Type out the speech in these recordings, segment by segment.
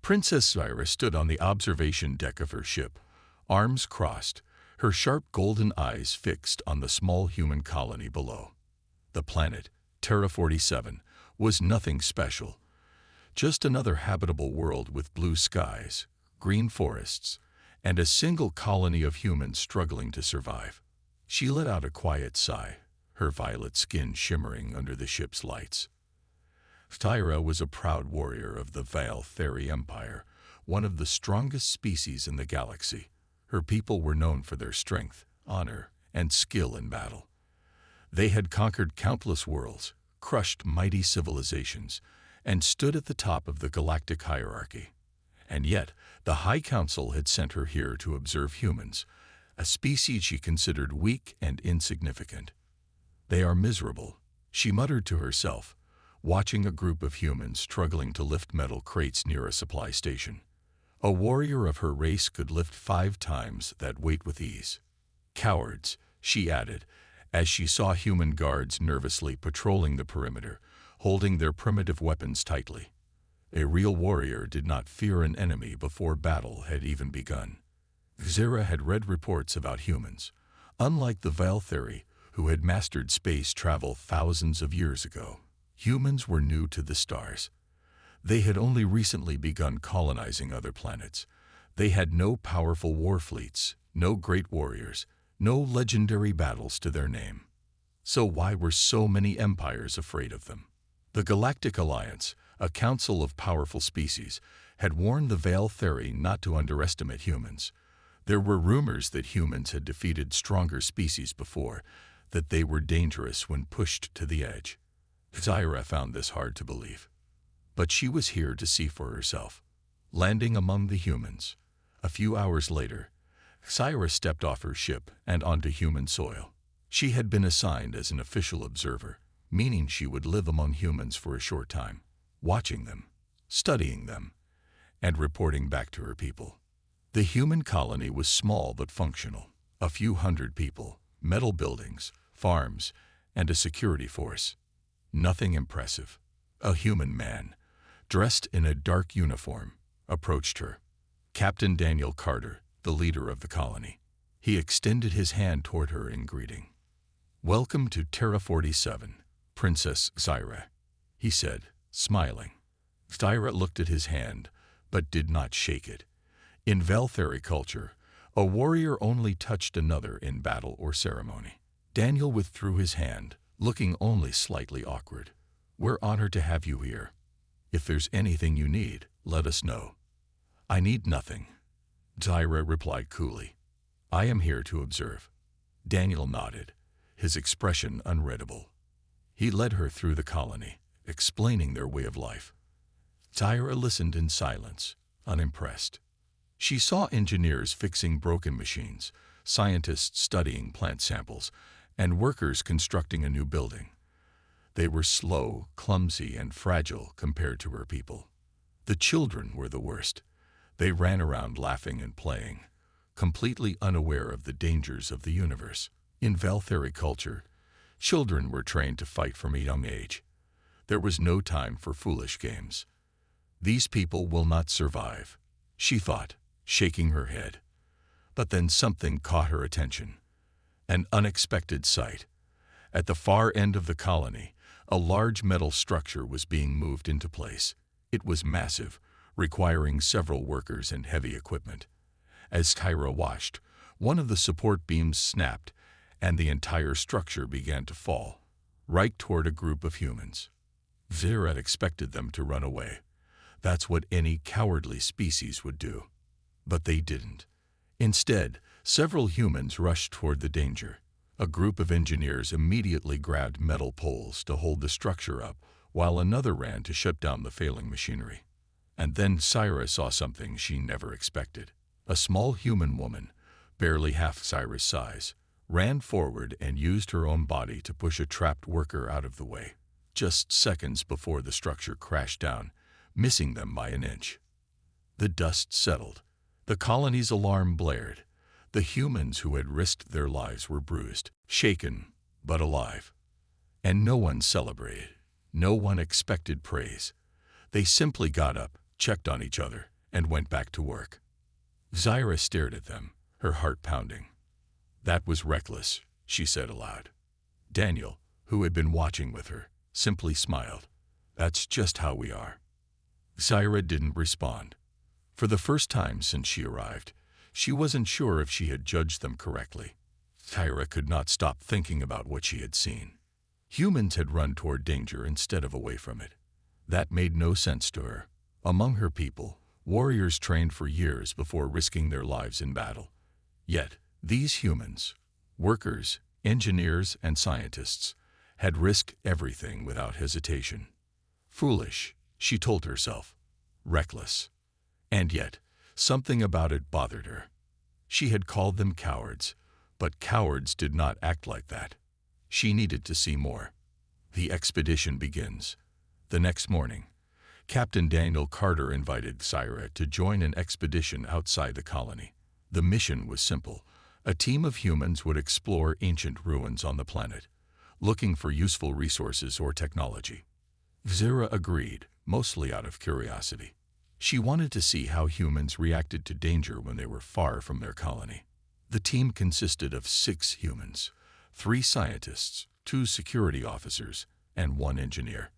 Princess Scifi stood on the observation deck of her ship, arms crossed, her sharp golden eyes fixed on the small human colony below. The planet, Terra 47, was nothing special, just another habitable world with blue skies, green forests, and a single colony of humans struggling to survive. She let out a quiet sigh, her violet skin shimmering under the ship's lights. Tyra was a proud warrior of the Valtheri Empire, one of the strongest species in the galaxy. Her people were known for their strength, honor, and skill in battle. They had conquered countless worlds, crushed mighty civilizations, and stood at the top of the galactic hierarchy. And yet, the High Council had sent her here to observe humans, a species she considered weak and insignificant. "They are miserable," she muttered to herself, watching a group of humans struggling to lift metal crates near a supply station. A warrior of her race could lift 5 times that weight with ease. "Cowards," she added, as she saw human guards nervously patrolling the perimeter, holding their primitive weapons tightly. A real warrior did not fear an enemy before battle had even begun. Zira had read reports about humans. Unlike the Valtheri, who had mastered space travel thousands of years ago, humans were new to the stars. They had only recently begun colonizing other planets. They had no powerful war fleets, no great warriors, no legendary battles to their name. So why were so many empires afraid of them? The Galactic Alliance, a council of powerful species, had warned the Valtheri not to underestimate humans. There were rumors that humans had defeated stronger species before, that they were dangerous when pushed to the edge. Zyra found this hard to believe. But she was here to see for herself. Landing among the humans, a few hours later, Zyra stepped off her ship and onto human soil. She had been assigned as an official observer, meaning she would live among humans for a short time, watching them, studying them, and reporting back to her people. The human colony was small but functional. A few hundred people, metal buildings, farms, and a security force. Nothing impressive. A human man, dressed in a dark uniform, approached her. Captain Daniel Carter, the leader of the colony. He extended his hand toward her in greeting. "Welcome to Terra 47, Princess Zyra," he said, smiling. Zyra looked at his hand, but did not shake it. In Valtheri culture, a warrior only touched another in battle or ceremony. Daniel withdrew his hand, looking only slightly awkward. "We're honored to have you here. If there's anything you need, let us know." "I need nothing," Zyra replied coolly. "I am here to observe." Daniel nodded, his expression unreadable. He led her through the colony, explaining their way of life. Zyra listened in silence, unimpressed. She saw engineers fixing broken machines, scientists studying plant samples, and workers constructing a new building. They were slow, clumsy, and fragile compared to her people. The children were the worst. They ran around laughing and playing, completely unaware of the dangers of the universe. In Valtheri culture, children were trained to fight from a young age. There was no time for foolish games. "These people will not survive," she thought, shaking her head. But then something caught her attention. An unexpected sight. At the far end of the colony, a large metal structure was being moved into place. It was massive, requiring several workers and heavy equipment. As Tyra watched, one of the support beams snapped, and the entire structure began to fall, right toward a group of humans. Zyra expected them to run away. That's what any cowardly species would do. But they didn't. Instead, several humans rushed toward the danger. A group of engineers immediately grabbed metal poles to hold the structure up, while another ran to shut down the failing machinery. And then Zyra saw something she never expected. A small human woman, barely half Zyra's size, ran forward and used her own body to push a trapped worker out of the way, just seconds before the structure crashed down, missing them by an inch. The dust settled. The colony's alarm blared. The humans who had risked their lives were bruised, shaken, but alive. And no one celebrated. No one expected praise. They simply got up, checked on each other, and went back to work. Zyra stared at them, her heart pounding. "That was reckless," she said aloud. Daniel, who had been watching with her, simply smiled. "That's just how we are." Zyra didn't respond. For the first time since she arrived, she wasn't sure if she had judged them correctly. Zyra could not stop thinking about what she had seen. Humans had run toward danger instead of away from it. That made no sense to her. Among her people, warriors trained for years before risking their lives in battle. Yet, these humans, workers, engineers, and scientists, had risked everything without hesitation. Foolish, she told herself. Reckless. And yet, something about it bothered her. She had called them cowards, but cowards did not act like that. She needed to see more. The expedition begins. The next morning, Captain Daniel Carter invited Zyra to join an expedition outside the colony. The mission was simple. A team of humans would explore ancient ruins on the planet, looking for useful resources or technology. Zyra agreed, mostly out of curiosity. She wanted to see how humans reacted to danger when they were far from their colony. The team consisted of 6 humans, 3 scientists, 2 security officers, and 1 engineer.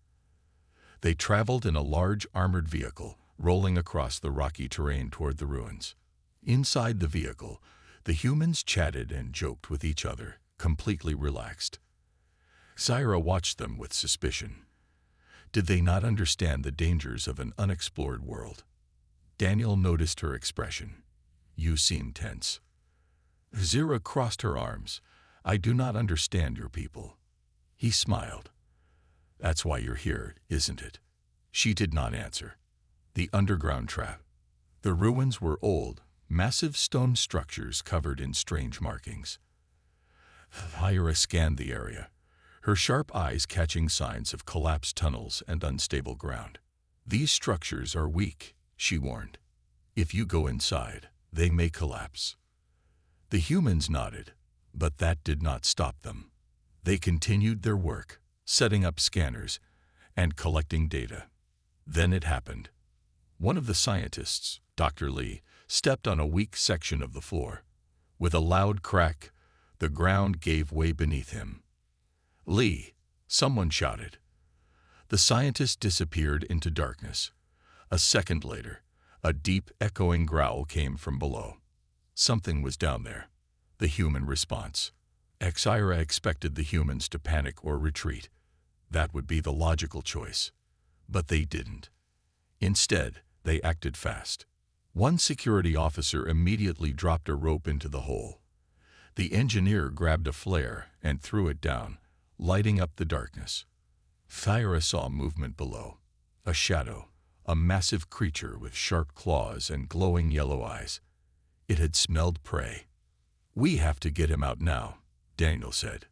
They traveled in a large armored vehicle, rolling across the rocky terrain toward the ruins. Inside the vehicle, the humans chatted and joked with each other, completely relaxed. Zyra watched them with suspicion. Did they not understand the dangers of an unexplored world? Daniel noticed her expression. "You seem tense." Zyra crossed her arms. "I do not understand your people." He smiled. "That's why you're here, isn't it?" She did not answer. The underground trap. The ruins were old, massive stone structures covered in strange markings. Zyra scanned the area, her sharp eyes catching signs of collapsed tunnels and unstable ground. "These structures are weak," she warned. "If you go inside, they may collapse." The humans nodded, but that did not stop them. They continued their work, setting up scanners and collecting data. Then it happened. One of the scientists, Dr. Lee, stepped on a weak section of the floor. With a loud crack, the ground gave way beneath him. "Lee!" someone shouted. The scientist disappeared into darkness. A second later, a deep, echoing growl came from below. Something was down there. The human response. Zyra expected the humans to panic or retreat. That would be the logical choice. But they didn't. Instead, they acted fast. One security officer immediately dropped a rope into the hole. The engineer grabbed a flare and threw it down, lighting up the darkness. Zyra saw movement below. A shadow, a massive creature with sharp claws and glowing yellow eyes. It had smelled prey. "We have to get him out now," Daniel said.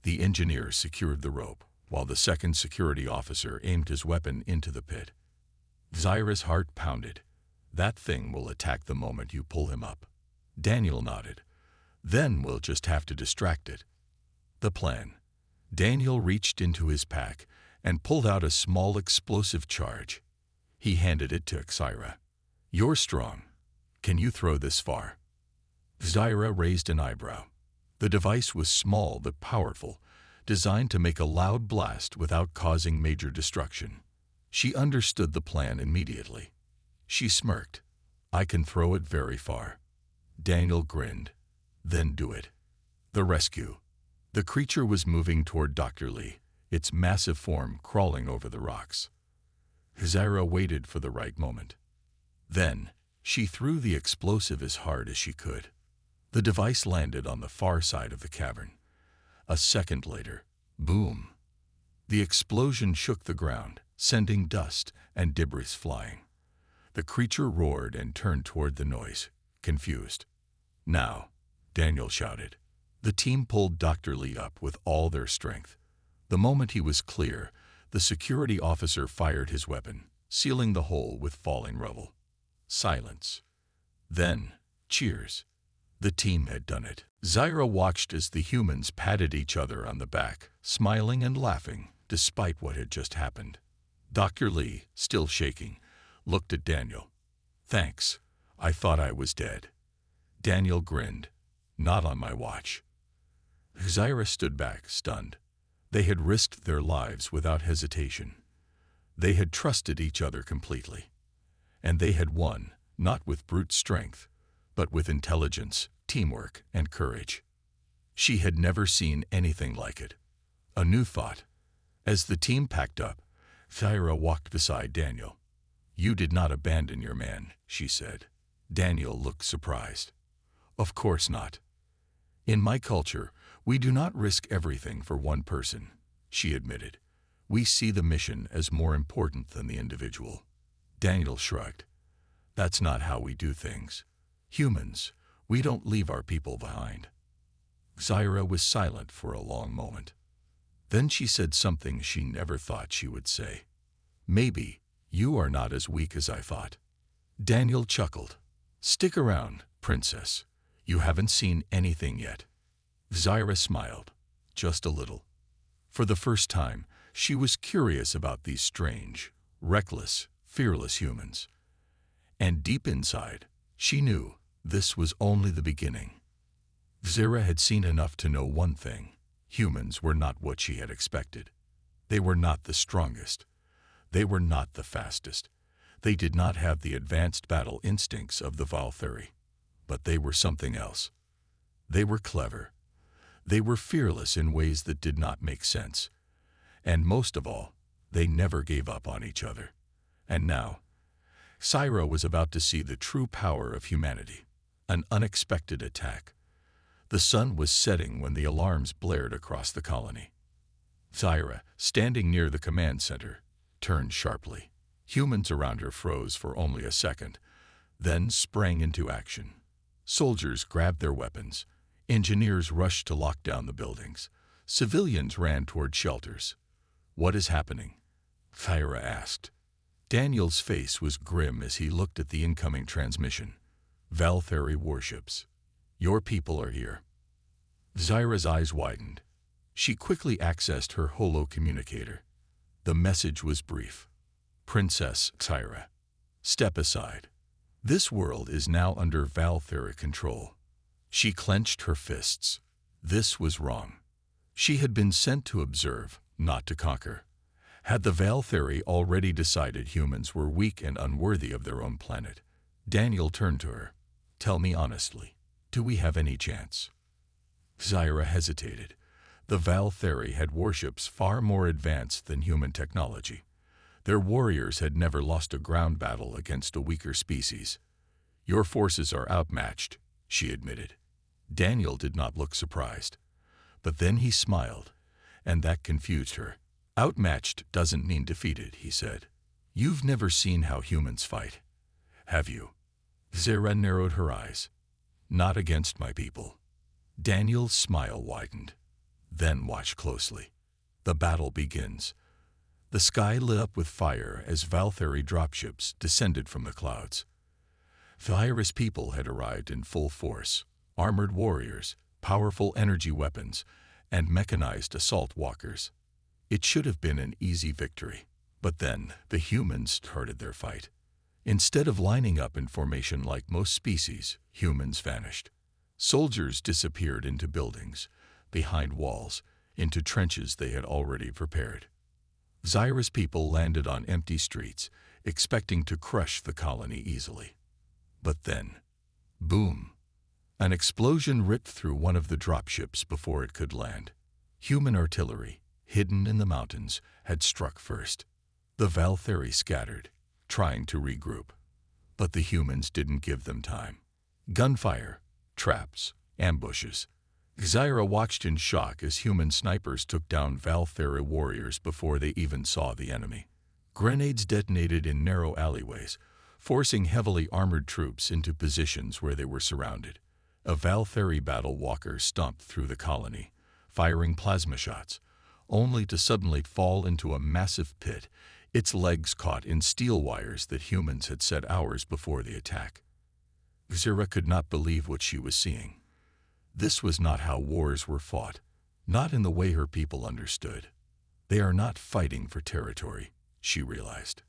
The engineer secured the rope, while the second security officer aimed his weapon into the pit. Zyra's heart pounded. "That thing will attack the moment you pull him up." Daniel nodded. "Then we'll just have to distract it." The plan. Daniel reached into his pack and pulled out a small explosive charge. He handed it to Zyra. "You're strong. Can you throw this far?" Zyra raised an eyebrow. The device was small but powerful, designed to make a loud blast without causing major destruction. She understood the plan immediately. She smirked. "I can throw it very far." Daniel grinned. "Then do it." The rescue. The creature was moving toward Dr. Lee, its massive form crawling over the rocks. Zyra waited for the right moment. Then, she threw the explosive as hard as she could. The device landed on the far side of the cavern. A second later, boom! The explosion shook the ground, sending dust and debris flying. The creature roared and turned toward the noise, confused. "Now!" Daniel shouted. The team pulled Dr. Lee up with all their strength. The moment he was clear, the security officer fired his weapon, sealing the hole with falling rubble. Silence. Then, cheers. The team had done it. Zyra watched as the humans patted each other on the back, smiling and laughing, despite what had just happened. Dr. Lee, still shaking, looked at Daniel. Thanks. I thought I was dead. Daniel grinned. Not on my watch. Zyra stood back, stunned. They had risked their lives without hesitation. They had trusted each other completely. And they had won, not with brute strength, but with intelligence, teamwork, and courage. She had never seen anything like it. A new thought. As the team packed up, Zyra walked beside Daniel. You did not abandon your man, she said. Daniel looked surprised. Of course not. In my culture, we do not risk everything for one person, she admitted. We see the mission as more important than the individual. Daniel shrugged. That's not how we do things. Humans, we don't leave our people behind. Zyra was silent for a long moment. Then she said something she never thought she would say. Maybe you are not as weak as I thought. Daniel chuckled. Stick around, princess. You haven't seen anything yet. Zyra smiled, just a little. For the first time, she was curious about these strange, reckless, fearless humans. And deep inside, she knew this was only the beginning. Zyra had seen enough to know one thing. Humans were not what she had expected. They were not the strongest. They were not the fastest. They did not have the advanced battle instincts of the Valkyrie. But they were something else. They were clever. They were fearless in ways that did not make sense. And most of all, they never gave up on each other. And now, Zyra was about to see the true power of humanity. An unexpected attack. The sun was setting when the alarms blared across the colony. Zyra, standing near the command center, turned sharply. Humans around her froze for only a second, then sprang into action. Soldiers grabbed their weapons. Engineers rushed to lock down the buildings. Civilians ran toward shelters. What is happening? Zyra asked. Daniel's face was grim as he looked at the incoming transmission. Valkyrie warships. Your people are here. Zyra's eyes widened. She quickly accessed her holo-communicator. The message was brief. Princess Zyra, step aside. This world is now under Valkyrie control. She clenched her fists. This was wrong. She had been sent to observe, not to conquer. Had the Valkyrie already decided humans were weak and unworthy of their own planet? Daniel turned to her. Tell me honestly, do we have any chance? Zyra hesitated. The Valkyrie had warships far more advanced than human technology. Their warriors had never lost a ground battle against a weaker species. Your forces are outmatched, she admitted. Daniel did not look surprised. But then he smiled, and that confused her. Outmatched doesn't mean defeated, he said. You've never seen how humans fight, have you? Zyra narrowed her eyes. Not against my people. Daniel's smile widened. Then watch closely. The battle begins. The sky lit up with fire as Valkyrie dropships descended from the clouds. Zyra's people had arrived in full force. Armored warriors, powerful energy weapons, and mechanized assault walkers. It should have been an easy victory. But then the humans started their fight. Instead of lining up in formation like most species, humans vanished. Soldiers disappeared into buildings, behind walls, into trenches they had already prepared. Zyra's people landed on empty streets, expecting to crush the colony easily. But then, boom! An explosion ripped through one of the dropships before it could land. Human artillery, hidden in the mountains, had struck first. The Valkyrie scattered, trying to regroup. But the humans didn't give them time. Gunfire, traps, ambushes. Zyra watched in shock as human snipers took down Valkyrie warriors before they even saw the enemy. Grenades detonated in narrow alleyways, forcing heavily armored troops into positions where they were surrounded. A Valkyrie battle walker stomped through the colony, firing plasma shots, only to suddenly fall into a massive pit, its legs caught in steel wires that humans had set hours before the attack. Zyra could not believe what she was seeing. This was not how wars were fought, not in the way her people understood. They are not fighting for territory, she realized.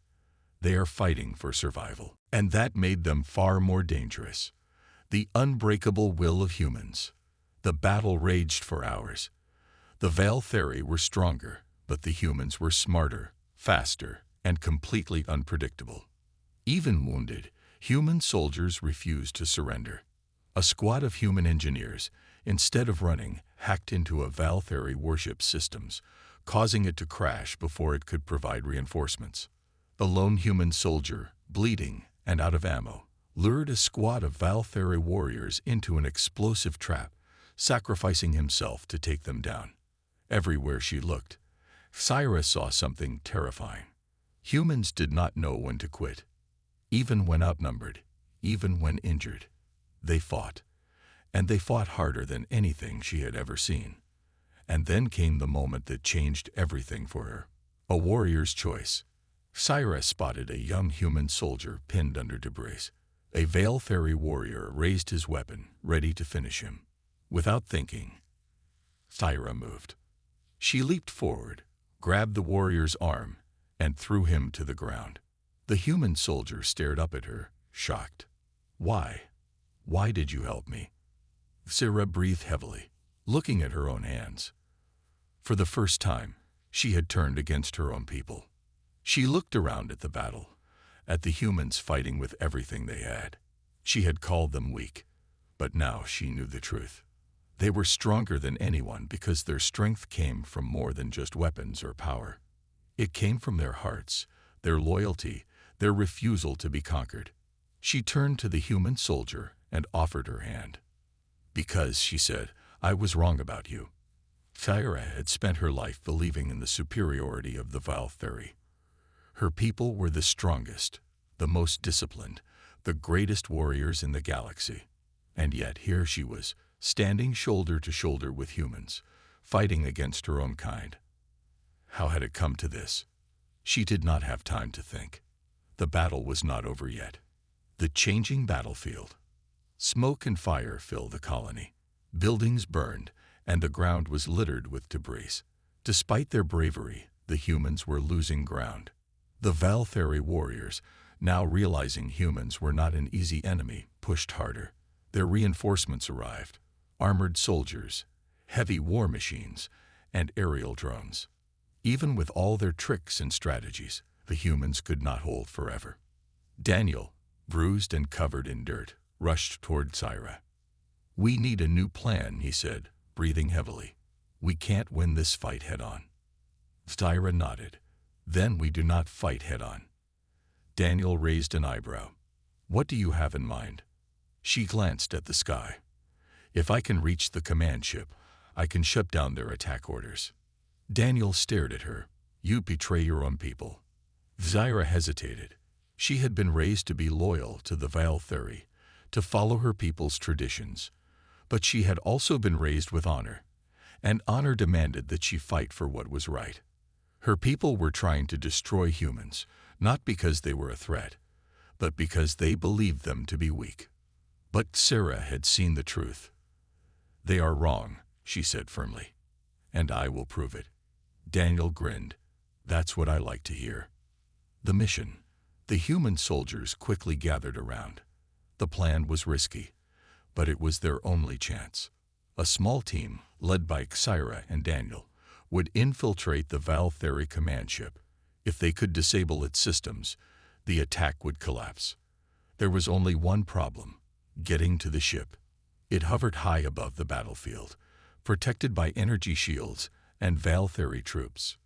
They are fighting for survival. And that made them far more dangerous. The unbreakable will of humans. The battle raged for hours. The Valtheri were stronger, but the humans were smarter, faster, and completely unpredictable. Even wounded, human soldiers refused to surrender. A squad of human engineers, instead of running, hacked into a Valtheri warship systems, causing it to crash before it could provide reinforcements. A lone human soldier, bleeding and out of ammo, lured a squad of Valtheri warriors into an explosive trap, sacrificing himself to take them down. Everywhere she looked, Scifi saw something terrifying. Humans did not know when to quit. Even when outnumbered, even when injured, they fought. And they fought harder than anything she had ever seen. And then came the moment that changed everything for her. A warrior's choice. Scifi spotted a young human soldier pinned under debris. A Valtheri warrior raised his weapon, ready to finish him. Without thinking, Scifi moved. She leaped forward, grabbed the warrior's arm, and threw him to the ground. The human soldier stared up at her, shocked. Why? Why did you help me? Scifi breathed heavily, looking at her own hands. For the first time, she had turned against her own people. She looked around at the battle, at the humans fighting with everything they had. She had called them weak, but now she knew the truth. They were stronger than anyone because their strength came from more than just weapons or power. It came from their hearts, their loyalty, their refusal to be conquered. She turned to the human soldier and offered her hand. Because, she said, I was wrong about you. Scifi had spent her life believing in the superiority of the Valtheri. Her people were the strongest, the most disciplined, the greatest warriors in the galaxy. And yet here she was, standing shoulder to shoulder with humans, fighting against her own kind. How had it come to this? She did not have time to think. The battle was not over yet. The changing battlefield. Smoke and fire filled the colony. Buildings burned, and the ground was littered with debris. Despite their bravery, the humans were losing ground. The Valtheri warriors, now realizing humans were not an easy enemy, pushed harder. Their reinforcements arrived. Armored soldiers, heavy war machines, and aerial drones. Even with all their tricks and strategies, the humans could not hold forever. Daniel, bruised and covered in dirt, rushed toward Scifi. We need a new plan, he said, breathing heavily. We can't win this fight head-on. Scifi nodded. Then we do not fight head-on. Daniel raised an eyebrow. What do you have in mind? She glanced at the sky. If I can reach the command ship, I can shut down their attack orders. Daniel stared at her. You betray your own people. Scifi hesitated. She had been raised to be loyal to the Valtheri, to follow her people's traditions. But she had also been raised with honor, and honor demanded that she fight for what was right. Her people were trying to destroy humans, not because they were a threat, but because they believed them to be weak. But Scifi had seen the truth. They are wrong, she said firmly, and I will prove it. Daniel grinned. That's what I like to hear. The mission. The human soldiers quickly gathered around. The plan was risky, but it was their only chance. A small team, led by Scifi and Daniel, would infiltrate the Valtheri command ship. If they could disable its systems, the attack would collapse. There was only one problem: getting to the ship. It hovered high above the battlefield, protected by energy shields and Valtheri troops.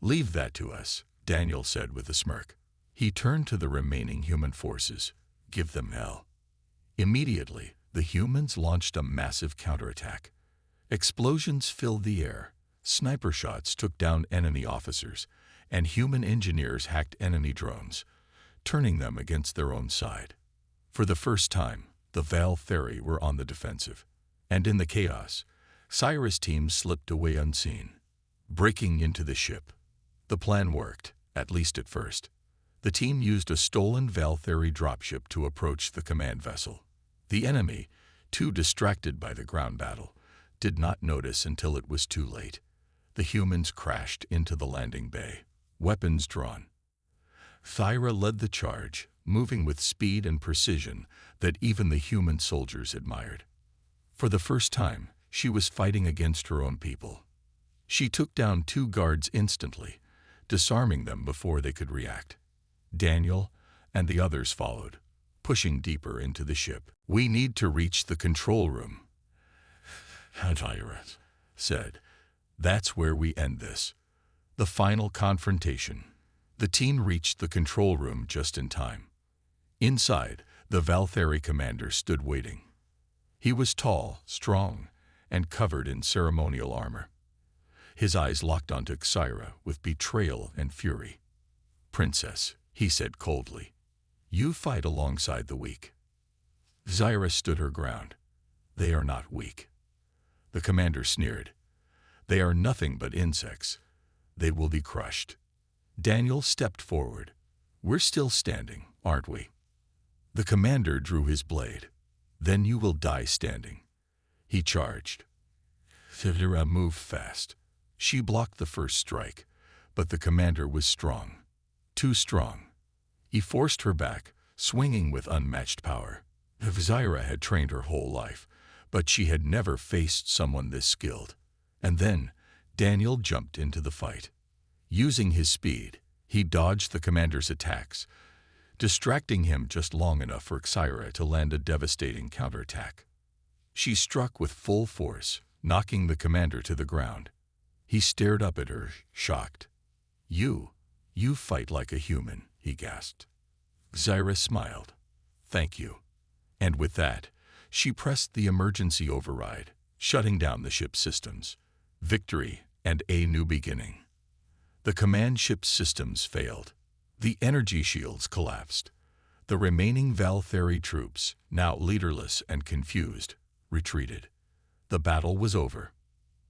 Leave that to us, Daniel said with a smirk. He turned to the remaining human forces. Give them hell. Immediately, the humans launched a massive counterattack. Explosions filled the air. Sniper shots took down enemy officers, and human engineers hacked enemy drones, turning them against their own side. For the first time, the Valtheri were on the defensive, and in the chaos, Scifi's team slipped away unseen, breaking into the ship. The plan worked, at least at first. The team used a stolen Valtheri dropship to approach the command vessel. The enemy, too distracted by the ground battle, did not notice until it was too late. The humans crashed into the landing bay, weapons drawn. Thyra led the charge, moving with speed and precision that even the human soldiers admired. For the first time, she was fighting against her own people. She took down 2 guards instantly, disarming them before they could react. Daniel and the others followed, pushing deeper into the ship. "We need to reach the control room," Thyra said. "That's where we end this." The final confrontation. The team reached the control room just in time. Inside, the Valtheri commander stood waiting. He was tall, strong, and covered in ceremonial armor. His eyes locked onto Thyra with betrayal and fury. "Princess," he said coldly, "you fight alongside the weak." Thyra stood her ground. "They are not weak." The commander sneered. "They are nothing but insects. They will be crushed." Daniel stepped forward. "We're still standing, aren't we?" The commander drew his blade. "Then you will die standing." He charged. Thyra moved fast. She blocked the first strike, but the commander was strong. Too strong. He forced her back, swinging with unmatched power. Thyra had trained her whole life, but she had never faced someone this skilled. And then, Daniel jumped into the fight. Using his speed, he dodged the commander's attacks, distracting him just long enough for Thyra to land a devastating counterattack. She struck with full force, knocking the commander to the ground. He stared up at her, shocked. You fight like a human," he gasped. Thyra smiled. "Thank you." And with that, she pressed the emergency override, shutting down the ship's systems. Victory and a new beginning. The command ship's systems failed. The energy shields collapsed. The remaining Valtheri troops, now leaderless and confused, retreated. The battle was over.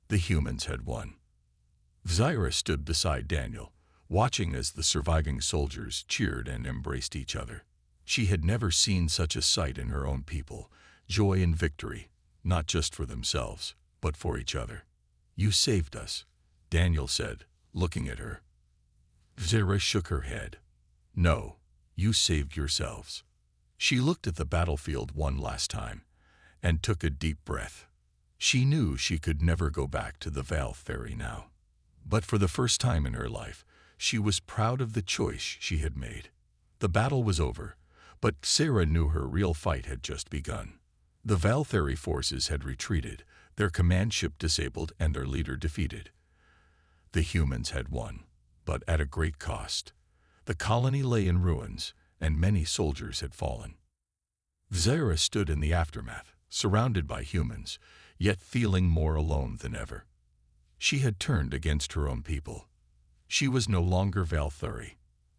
The humans had won. Thyra stood beside Daniel, watching as the surviving soldiers cheered and embraced each other. She had never seen such a sight in her own people, joy and victory, not just for themselves, but for each other. "You saved us," Daniel said, looking at her. Thyra shook her head. "No, you saved yourselves." She looked at the battlefield one last time and took a deep breath. She knew she could never go back to the Valtheri now. But for the first time in her life, she was proud of the choice she had made. The battle was over, but Thyra knew her real fight had just begun. The Valtheri forces had retreated, their command ship disabled and their leader defeated. The humans had won, but at a great cost. The colony lay in ruins, and many soldiers had fallen. Thyra stood in the aftermath, surrounded by humans, yet feeling more alone than ever. She had turned against her own people. She was no longer Valtheri,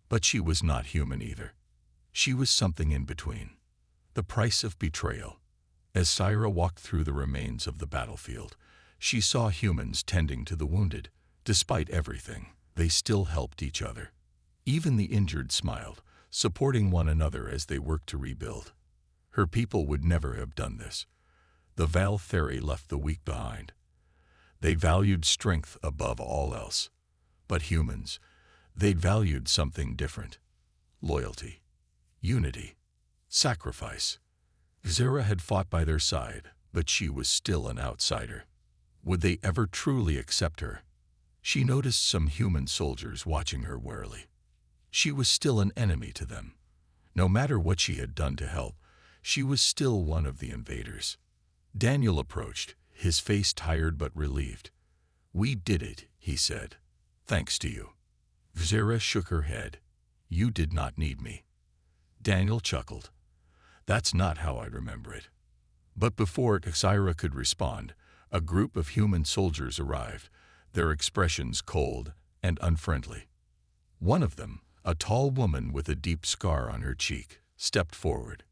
but she was not human either. She was something in between. The price of betrayal. As Thyra walked through the remains of the battlefield, she saw humans tending to the wounded. Despite everything, they still helped each other. Even the injured smiled, supporting one another as they worked to rebuild. Her people would never have done this. The Valtheri left the weak behind. They valued strength above all else. But humans, they'd valued something different. Loyalty, unity, sacrifice. Thyra had fought by their side, but she was still an outsider. Would they ever truly accept her? She noticed some human soldiers watching her warily. She was still an enemy to them. No matter what she had done to help, she was still one of the invaders. Daniel approached, his face tired but relieved. "We did it," he said. "Thanks to you." Thyra shook her head. "You did not need me." Daniel chuckled. "That's not how I remember it." But before Thyra could respond, a group of human soldiers arrived, their expressions cold and unfriendly. One of them, a tall woman with a deep scar on her cheek, stepped forward.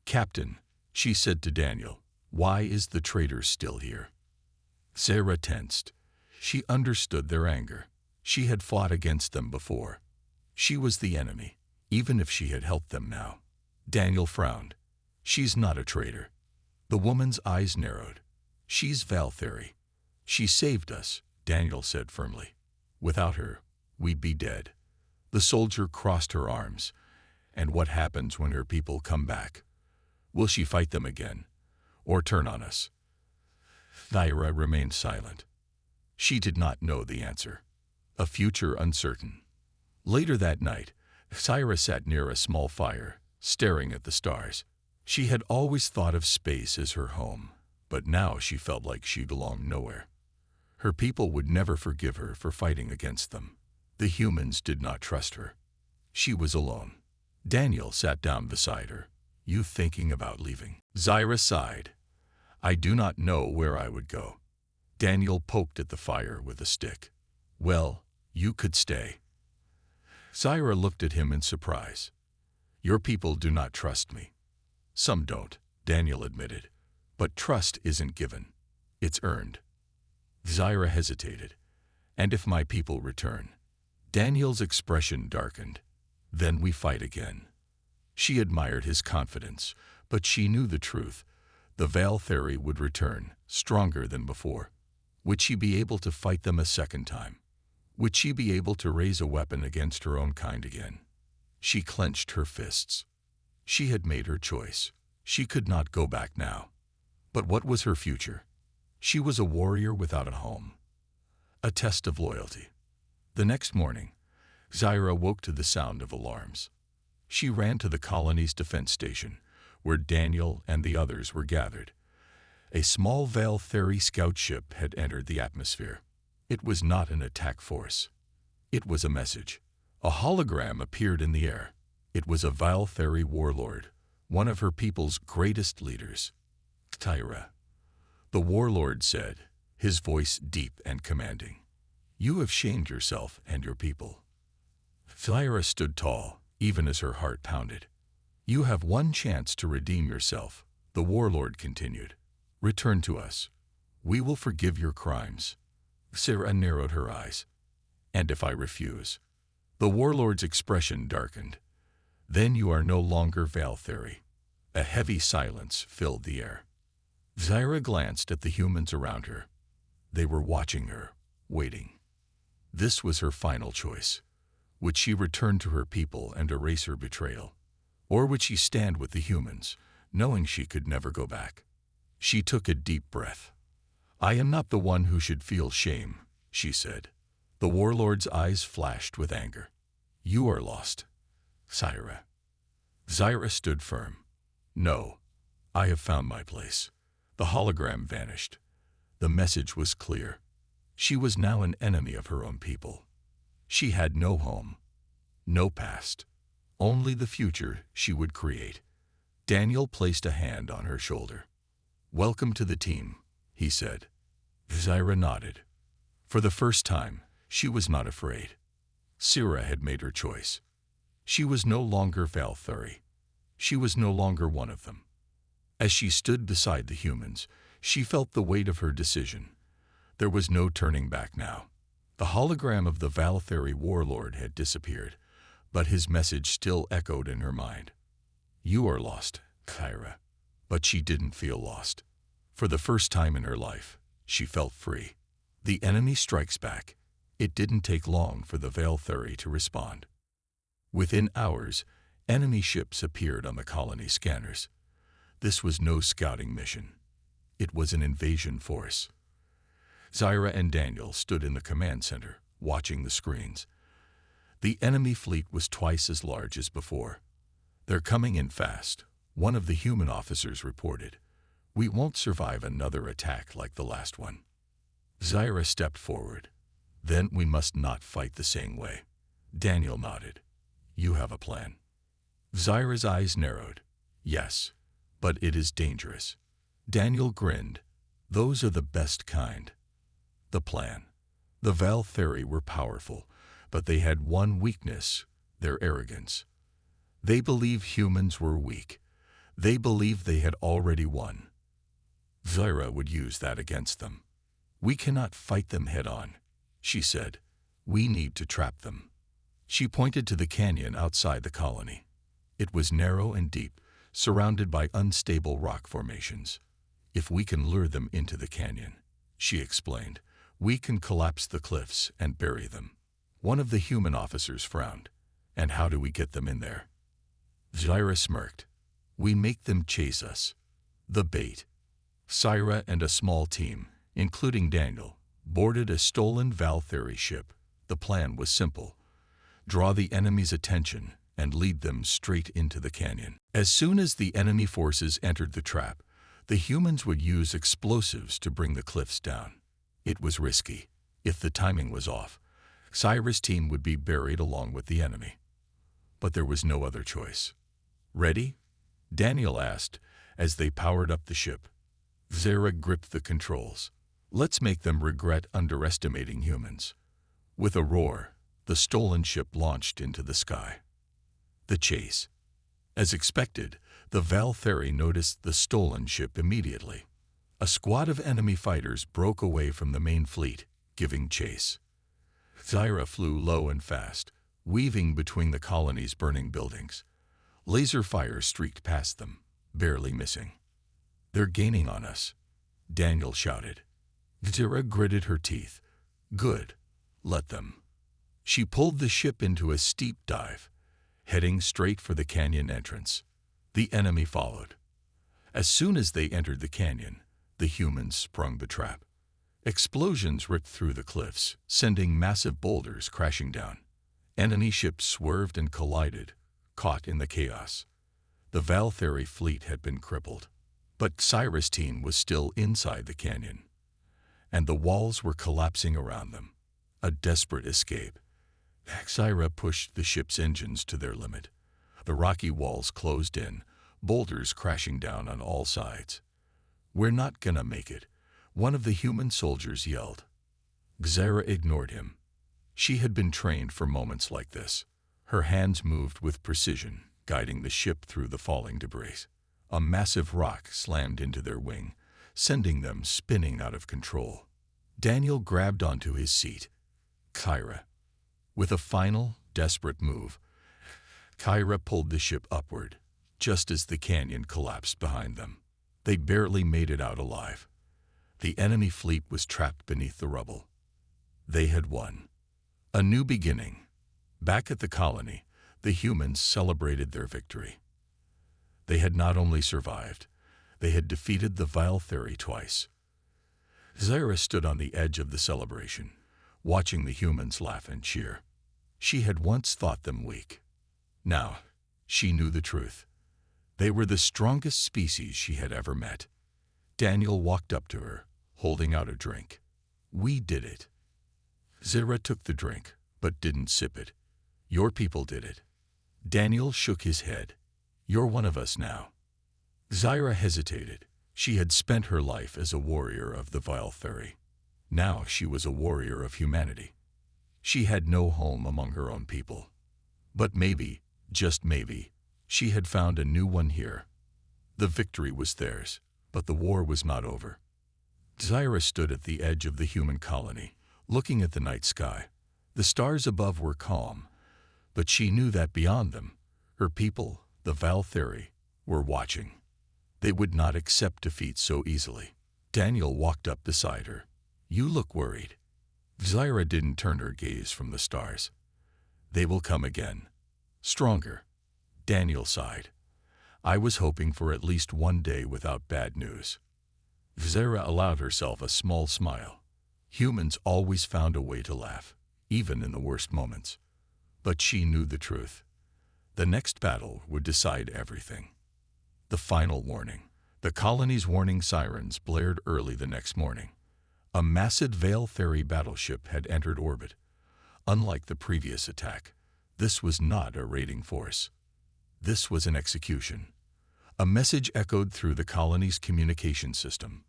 "Captain," she said to Daniel, "why is the traitor still here?" Thyra tensed. She understood their anger. She had fought against them before. She was the enemy, even if she had helped them now. Daniel frowned. "She's not a traitor." The woman's eyes narrowed. "She's Valtheri. She saved us," Daniel said firmly. "Without her, we'd be dead." The soldier crossed her arms. And what happens when her people come back? Will she fight them again, or turn on us? Thyra remained silent. She did not know the answer. A future uncertain. Later that night, Thyra sat near a small fire, staring at the stars. She had always thought of space as her home, but now she felt like she belonged nowhere. Her people would never forgive her for fighting against them. The humans did not trust her. She was alone. Daniel sat down beside her. You thinking about leaving? Thyra sighed. I do not know where I would go. Daniel poked at the fire with a stick. Well, you could stay. Thyra looked at him in surprise. Your people do not trust me. Some don't, Daniel admitted. But trust isn't given. It's earned. Thyra hesitated. And if my people return? Daniel's expression darkened. Then we fight again. She admired his confidence, but she knew the truth. The Valtheri would return, stronger than before. Would she be able to fight them a second time? Would she be able to raise a weapon against her own kind again? She clenched her fists. She had made her choice. She could not go back now. But what was her future? She was a warrior without a home. A test of loyalty. The next morning, Thyra woke to the sound of alarms. She ran to the colony's defense station, where Daniel and the others were gathered. A small Valtheri scout ship had entered the atmosphere. It was not an attack force. It was a message. A hologram appeared in the air. It was a Valtheri warlord, one of her people's greatest leaders. Thyra. The warlord said, his voice deep and commanding. You have shamed yourself and your people. Thyra stood tall, even as her heart pounded. You have one chance to redeem yourself, the warlord continued. Return to us. We will forgive your crimes. Thyra narrowed her eyes. And if I refuse? The warlord's expression darkened. Then you are no longer Valtheri. A heavy silence filled the air. Thyra glanced at the humans around her. They were watching her, waiting. This was her final choice. Would she return to her people and erase her betrayal? Or would she stand with the humans, knowing she could never go back? She took a deep breath. I am not the one who should feel shame, she said. The warlord's eyes flashed with anger. You are lost, Thyra. Thyra stood firm. No, I have found my place. The hologram vanished. The message was clear. She was now an enemy of her own people. She had no home, no past, only the future she would create. Daniel placed a hand on her shoulder. Welcome to the team, he said. Thyra nodded. For the first time, she was not afraid. Thyra had made her choice. She was no longer Valtheri. She was no longer one of them. As she stood beside the humans, she felt the weight of her decision. There was no turning back now. The hologram of the Valtheri warlord had disappeared, but his message still echoed in her mind. You are lost, Thyra. But she didn't feel lost. For the first time in her life, she felt free. The enemy strikes back. It didn't take long for the Valtheri to respond. Within hours, enemy ships appeared on the colony scanners. This was no scouting mission. It was an invasion force. Thyra and Daniel stood in the command center, watching the screens. The enemy fleet was twice as large as before. They're coming in fast, one of the human officers reported. We won't survive another attack like the last one. Thyra stepped forward. Then we must not fight the same way. Daniel nodded. You have a plan. Thyra's eyes narrowed. Yes, but it is dangerous. Daniel grinned. Those are the best kind. The plan. The Valtheri were powerful, but they had one weakness, their arrogance. They believed humans were weak. They believed they had already won. Thyra would use that against them. We cannot fight them head-on, she said. We need to trap them. She pointed to the canyon outside the colony. It was narrow and deep, surrounded by unstable rock formations. If we can lure them into the canyon, she explained, we can collapse the cliffs and bury them. One of the human officers frowned. And how do we get them in there? Zyra smirked. We make them chase us. The bait. Syra and a small team, including Daniel, boarded a stolen Valtheri ship. The plan was simple. Draw the enemy's attention and lead them straight into the canyon. As soon as the enemy forces entered the trap, the humans would use explosives to bring the cliffs down. It was risky. If the timing was off, Syra's team would be buried along with the enemy. But there was no other choice. Ready? Daniel asked as they powered up the ship. Zyra gripped the controls. Let's make them regret underestimating humans. With a roar, the stolen ship launched into the sky. The chase. As expected, the Valtheri noticed the stolen ship immediately. A squad of enemy fighters broke away from the main fleet, giving chase. Zyra flew low and fast, weaving between the colony's burning buildings. Laser fire streaked past them, barely missing. They're gaining on us, Daniel shouted. Zyra gritted her teeth. Good, let them. She pulled the ship into a steep dive, heading straight for the canyon entrance. The enemy followed. As soon as they entered the canyon, the humans sprung the trap. Explosions ripped through the cliffs, sending massive boulders crashing down. Enemy ships swerved and collided, caught in the chaos. The Valtheri fleet had been crippled, but Syra's team was still inside the canyon, and the walls were collapsing around them. A desperate escape. Syra pushed the ship's engines to their limit. The rocky walls closed in, boulders crashing down on all sides. We're not gonna make it, one of the human soldiers yelled. Zyra ignored him. She had been trained for moments like this. Her hands moved with precision, guiding the ship through the falling debris. A massive rock slammed into their wing, sending them spinning out of control. Daniel grabbed onto his seat. Kyra. With a final, desperate move, Kyra pulled the ship upward, just as the canyon collapsed behind them. They barely made it out alive. The enemy fleet was trapped beneath the rubble. They had won. A new beginning. Back at the colony, the humans celebrated their victory. They had not only survived, they had defeated the Valtheri twice. Zyra stood on the edge of the celebration, watching the humans laugh and cheer. She had once thought them weak. Now, she knew the truth. They were the strongest species she had ever met. Daniel walked up to her, holding out a drink. We did it. Zyra took the drink, but didn't sip it. Your people did it. Daniel shook his head. You're one of us now. Zyra hesitated. She had spent her life as a warrior of the Valtheri. Now she was a warrior of humanity. She had no home among her own people. But maybe, just maybe, she had found a new one here. The victory was theirs, but the war was not over. Zyra stood at the edge of the human colony, looking at the night sky. The stars above were calm, but she knew that beyond them, her people, the Valtheri, were watching. They would not accept defeat so easily. Daniel walked up beside her. You look worried. Zyra didn't turn her gaze from the stars. They will come again. Stronger. Daniel sighed. I was hoping for at least one day without bad news. Zyra allowed herself a small smile. Humans always found a way to laugh, even in the worst moments. But she knew the truth. The next battle would decide everything. The final warning. The colony's warning sirens blared early the next morning. A massive Valtheri battleship had entered orbit. Unlike the previous attack, this was not a raiding force. This was an execution. A message echoed through the colony's communication system.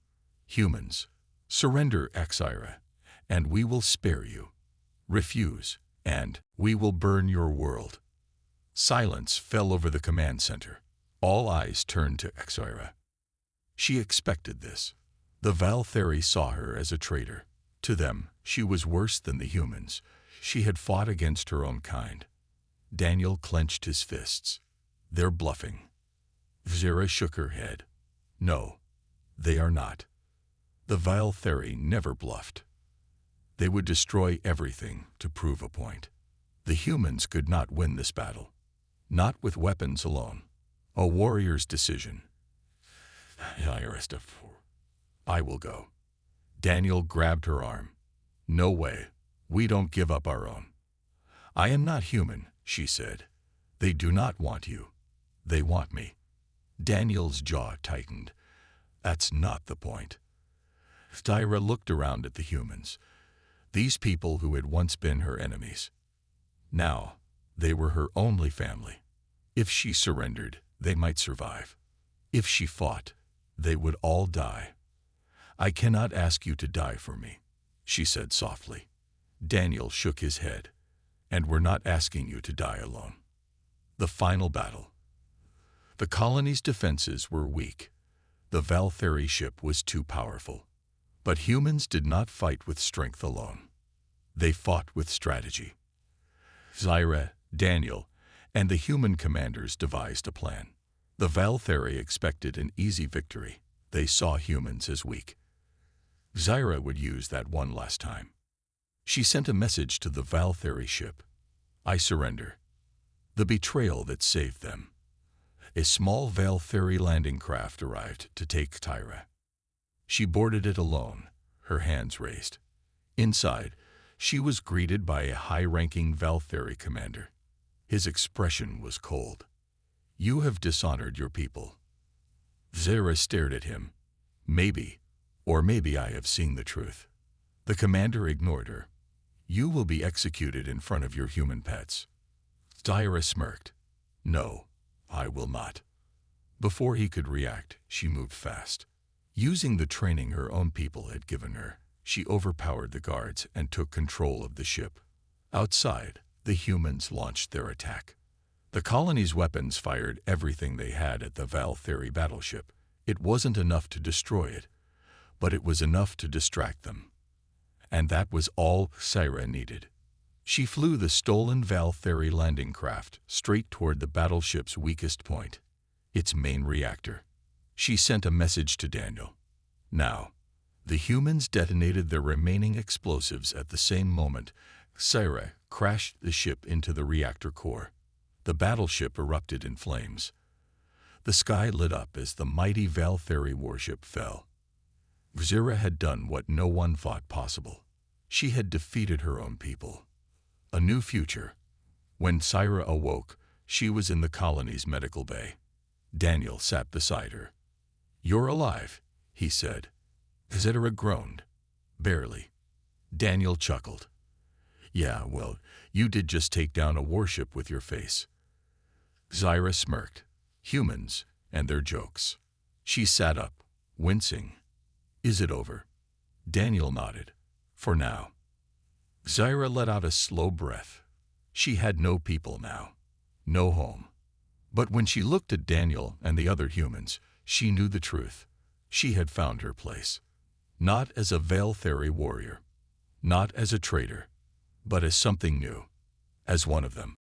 Humans, surrender Axira, and we will spare you. Refuse, and we will burn your world. Silence fell over the command center. All eyes turned to Axira. She expected this. The Valtheri saw her as a traitor. To them, she was worse than the humans. She had fought against her own kind. Daniel clenched his fists. They're bluffing. Zyra shook her head. No, they are not. The Valtheri never bluffed. They would destroy everything to prove a point. The humans could not win this battle, not with weapons alone. A warrior's decision. I will go. Daniel grabbed her arm. No way. We don't give up our own. I am not human, she said. They do not want you. They want me. Daniel's jaw tightened. That's not the point. Tyra looked around at the humans. These people who had once been her enemies. Now, they were her only family. If she surrendered, they might survive. If she fought, they would all die. I cannot ask you to die for me, she said softly. Daniel shook his head. And we're not asking you to die alone. The final battle. The colony's defenses were weak. The Valtheri ship was too powerful. But humans did not fight with strength alone. They fought with strategy. Zyra, Daniel, and the human commanders devised a plan. The Valtheri expected an easy victory. They saw humans as weak. Zyra would use that one last time. She sent a message to the Valtheri ship. I surrender. The betrayal that saved them. A small Valtheri landing craft arrived to take Tyra. She boarded it alone, her hands raised. Inside, she was greeted by a high-ranking Valtheri commander. His expression was cold. You have dishonored your people. Zyra stared at him. Maybe, or maybe I have seen the truth. The commander ignored her. You will be executed in front of your human pets. Tyra smirked. No, I will not. Before he could react, she moved fast. Using the training her own people had given her, she overpowered the guards and took control of the ship. Outside, the humans launched their attack. The colony's weapons fired everything they had at the Valtheri battleship. It wasn't enough to destroy it, but it was enough to distract them. And that was all Zyra needed. She flew the stolen Valtheri landing craft straight toward the battleship's weakest point, its main reactor. She sent a message to Daniel. Now, the humans detonated their remaining explosives at the same moment. Zyra crashed the ship into the reactor core. The battleship erupted in flames. The sky lit up as the mighty Valtheri warship fell. Zyra had done what no one thought possible. She had defeated her own people. A new future. When Zyra awoke, she was in the colony's medical bay. Daniel sat beside her. You're alive, he said. Zyra groaned. Barely. Daniel chuckled. Yeah, well, you did just take down a warship with your face. Zyra smirked. Humans and their jokes. She sat up, wincing. Is it over? Daniel nodded. For now. Zyra let out a slow breath. She had no people now. No home. But when she looked at Daniel and the other humans, she knew the truth. She had found her place. Not as a Valtheri warrior. Not as a traitor. But as something new. As one of them.